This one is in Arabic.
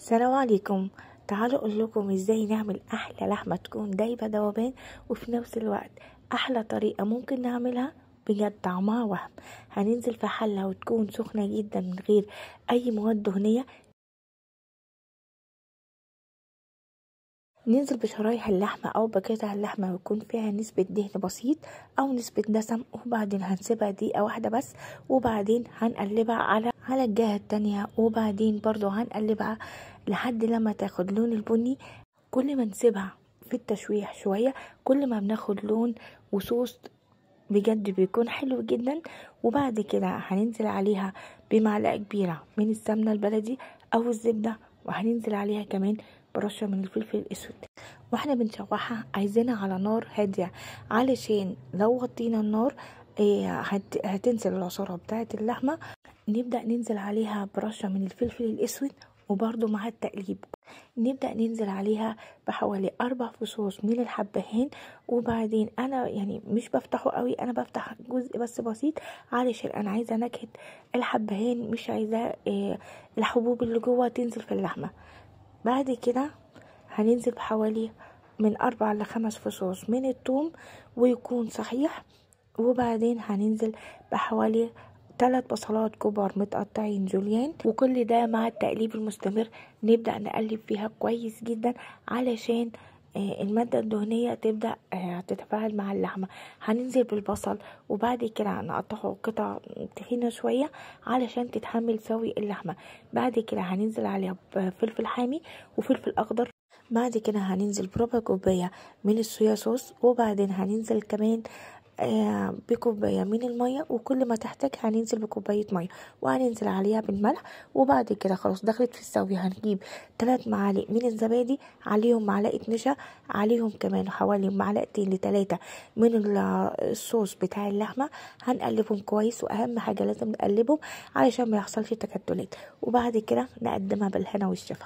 السلام عليكم. تعالوا اقول لكم ازاي نعمل احلى لحمه تكون دايبه ذوبان وفي نفس الوقت احلى طريقه ممكن نعملها. بجد طعمها وهم. هننزل في حله وتكون سخنه جدا من غير اي مواد دهنيه. ننزل بشرايح اللحمه او بقطع اللحمه ويكون فيها نسبه دهن بسيط او نسبه دسم، وبعدين هنسيبها دقيقه واحده بس، وبعدين هنقلبها على الجهه التانية، وبعدين برضو هنقلبها لحد لما تاخد لون البني. كل ما نسيبها في التشويح شوية كل ما بناخد لون وصوص، بجد بيكون حلو جدا. وبعد كده هننزل عليها بمعلقة كبيرة من السمنة البلدي او الزبدة، وهننزل عليها كمان برشة من الفلفل الاسود. واحنا بنشوحها عايزينها على نار هادية، علشان لو وطينا النار هتنزل العصارة بتاعت اللحمة. نبدأ ننزل عليها برشة من الفلفل الاسود، وبرضو مع التقليب نبدأ ننزل عليها بحوالي 4 فصوص من الحبهان. وبعدين انا يعني مش بفتحه قوي، انا بفتح جزء بس بسيط علشان انا عايزة نكهة الحبهان، مش عايزة الحبوب اللي جوه تنزل في اللحمة. بعد كده هننزل بحوالي من 4 ل5 فصوص من الثوم ويكون صحيح. وبعدين هننزل بحوالي 3 بصلات كبار متقطعين جوليان، وكل ده مع التقليب المستمر. نبدأ نقلب فيها كويس جدا علشان المادة الدهنية تبدأ تتفاعل مع اللحمة. هننزل بالبصل وبعد كده نقطعه قطع تخينة شوية علشان تتحمل سوي اللحمة. بعد كده هننزل عليها بفلفل حامي وفلفل أخضر. بعد كده هننزل بربع كوباية من الصويا صوص، وبعدين هننزل كمان بكوباية من المية، وكل ما تحتاج هننزل بكوباية مية، وهننزل عليها بالملح. وبعد كده خلاص دخلت في السوي، هنجيب 3 معالق من الزبادي، عليهم معلقة نشا، عليهم كمان حوالي 2 ل3 من الصوص بتاع اللحمة. هنقلبهم كويس، واهم حاجة لازم نقلبهم علشان ما يحصلش تكتلات، وبعد كده نقدمها بالهنا والشفا.